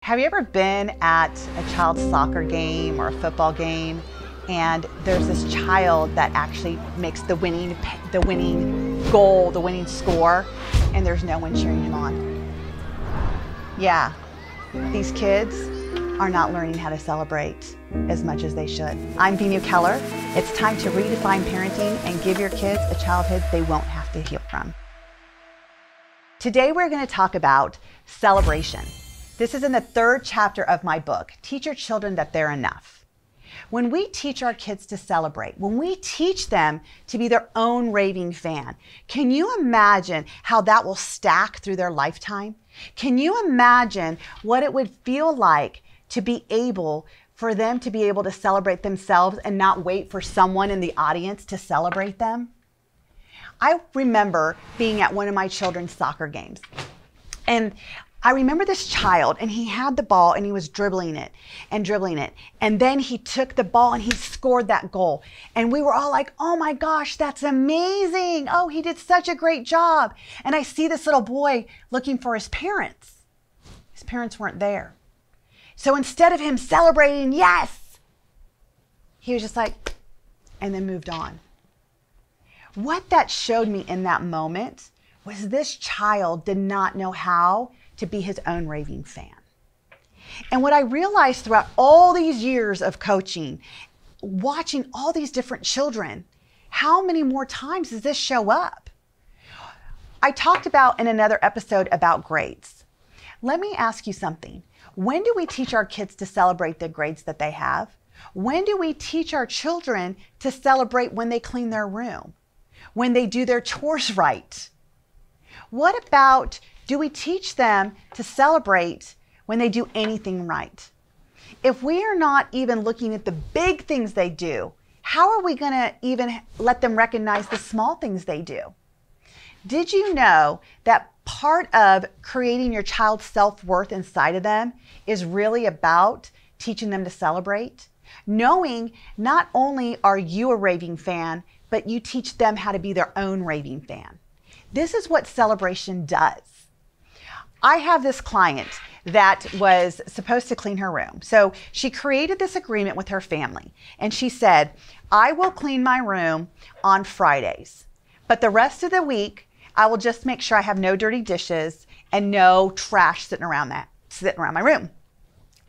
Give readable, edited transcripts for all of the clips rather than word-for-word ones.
Have you ever been at a child's soccer game or a football game and there's this child that actually makes the winning goal, the winning score, and there's no one cheering him on? Yeah, these kids are not learning how to celebrate as much as they should. I'm Venu Keller. It's time to redefine parenting and give your kids a childhood they won't have to heal from. Today we're going to talk about celebration. This is in the 3rd chapter of my book, Teach Your Children That They're Enough. When we teach our kids to celebrate, when we teach them to be their own raving fan, can you imagine how that will stack through their lifetime? Can you imagine what it would feel like to be able for them to be able to celebrate themselves and not wait for someone in the audience to celebrate them? I remember being at one of my children's soccer games, and I remember this child, and he had the ball and he was dribbling it. And then he took the ball and he scored that goal. And we were all like, oh my gosh, that's amazing. Oh, he did such a great job. And I see this little boy looking for his parents. His parents weren't there. So instead of him celebrating, yes, he was just like, and then moved on. What that showed me in that moment was this child did not know how to be his own raving fan. And what I realized throughout all these years of coaching, watching all these different children, how many more times does this show up? I talked about in another episode about grades. Let me ask you something. When do we teach our kids to celebrate the grades that they have? When do we teach our children to celebrate when they clean their room? When they do their chores right? What about, do we teach them to celebrate when they do anything right? If we are not even looking at the big things they do, how are we going to even let them recognize the small things they do? Did you know that part of creating your child's self-worth inside of them is really about teaching them to celebrate? Knowing not only are you a raving fan, but you teach them how to be their own raving fan. This is what celebration does. I have this client that was supposed to clean her room. So she created this agreement with her family. And she said, I will clean my room on Fridays, but the rest of the week, I will just make sure I have no dirty dishes and no trash sitting around my room.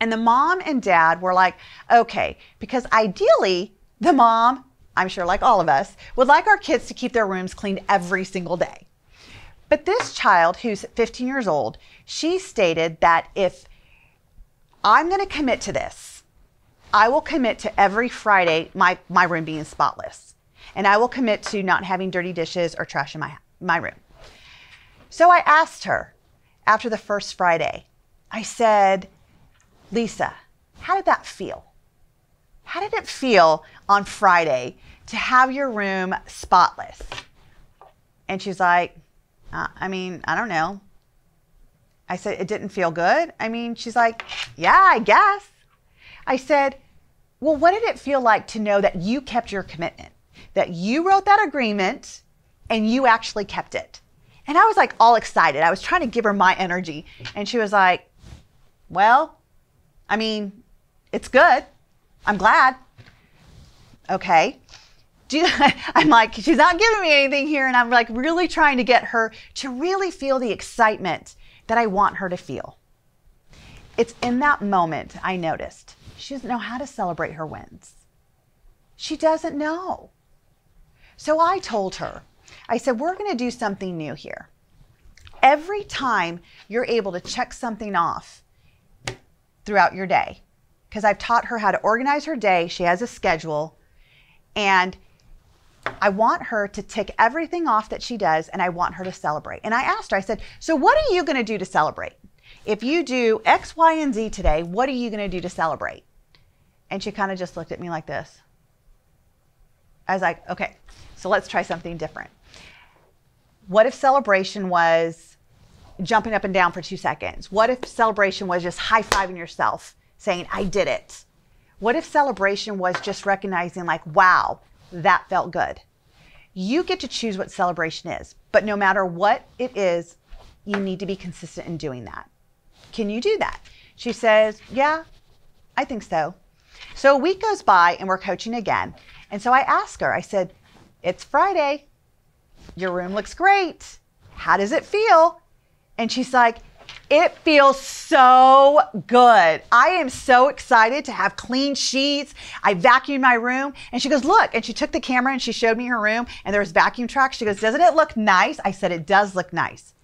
And the mom and dad were like, okay, because ideally the mom, I'm sure like all of us, would like our kids to keep their rooms cleaned every single day. But this child, who's 15 years old, she stated that if I'm going to commit to this, I will commit to every Friday my room being spotless. And I will commit to not having dirty dishes or trash in my room. So I asked her after the first Friday, I said, Lisa, how did that feel? How did it feel on Friday to have your room spotless? And she's like, I don't know. I said, it didn't feel good? She's like, yeah, I guess. I said, well, what did it feel like to know that you kept your commitment, that you wrote that agreement and you actually kept it? And I was like all excited. I was trying to give her my energy. And she was like, well, it's good. I'm glad. Okay. I'm like, she's not giving me anything here. And I'm like really trying to get her to really feel the excitement that I want her to feel. It's in that moment I noticed she doesn't know how to celebrate her wins. She doesn't know. So I told her, I said, we're going to do something new here. Every time you're able to check something off throughout your day, because I've taught her how to organize her day. She has a schedule, and I want her to tick everything off that she does, and I want her to celebrate. And I asked her, I said, so what are you going to do to celebrate? If you do X, Y, and Z today, what are you going to do to celebrate? And she kind of just looked at me like this. I was like, okay, so let's try something different. What if celebration was jumping up and down for 2 seconds? What if celebration was just high-fiving yourself, saying, I did it? What if celebration was just recognizing like, wow, that felt good? You get to choose what celebration is, but no matter what it is, you need to be consistent in doing that. Can you do that? She says, yeah, I think so. So a week goes by and we're coaching again. And so I ask her, I said, it's Friday. Your room looks great. How does it feel? And she's like, it feels so good. I am so excited to have clean sheets. I vacuumed my room. And she goes, look. And she took the camera and she showed me her room and there was vacuum tracks. She goes, doesn't it look nice? I said, it does look nice.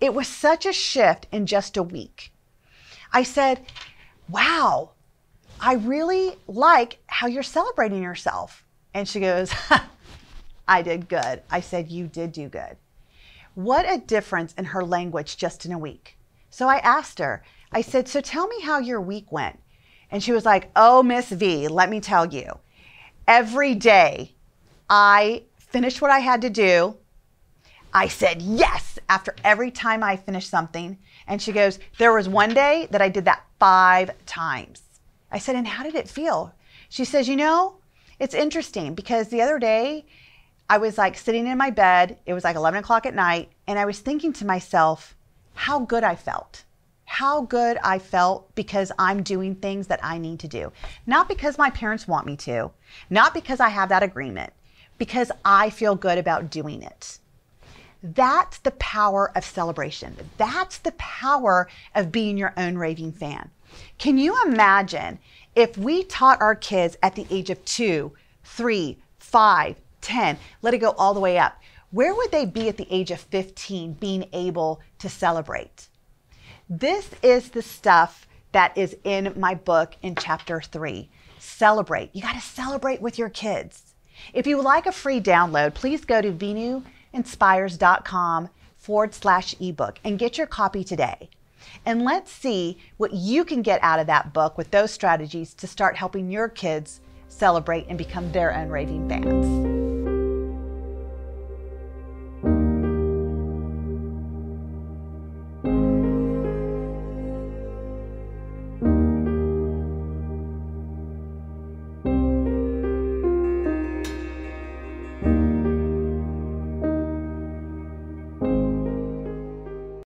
It was such a shift in just a week. I said, wow, I really like how you're celebrating yourself. And she goes, I did good. I said, you did do good. What a difference in her language just in a week. So I asked her, I said, so tell me how your week went. And she was like, oh, Miss V, let me tell you. Every day I finished what I had to do. I said yes after every time I finished something. And she goes, there was one day that I did that 5 times. I said, and how did it feel? She says, you know, it's interesting because the other day I was like sitting in my bed. It was like 11 o'clock at night. And I was thinking to myself, how good I felt. How good I felt because I'm doing things that I need to do. Not because my parents want me to. Not because I have that agreement. Because I feel good about doing it. That's the power of celebration. That's the power of being your own raving fan. Can you imagine if we taught our kids at the age of 2, 3, 5, 10, let it go all the way up? Where would they be at the age of 15 being able to celebrate? This is the stuff that is in my book in chapter 3. Celebrate. You got to celebrate with your kids. If you would like a free download, please go to venuinspires.com/ebook and get your copy today. And let's see what you can get out of that book with those strategies to start helping your kids celebrate and become their own raving fans.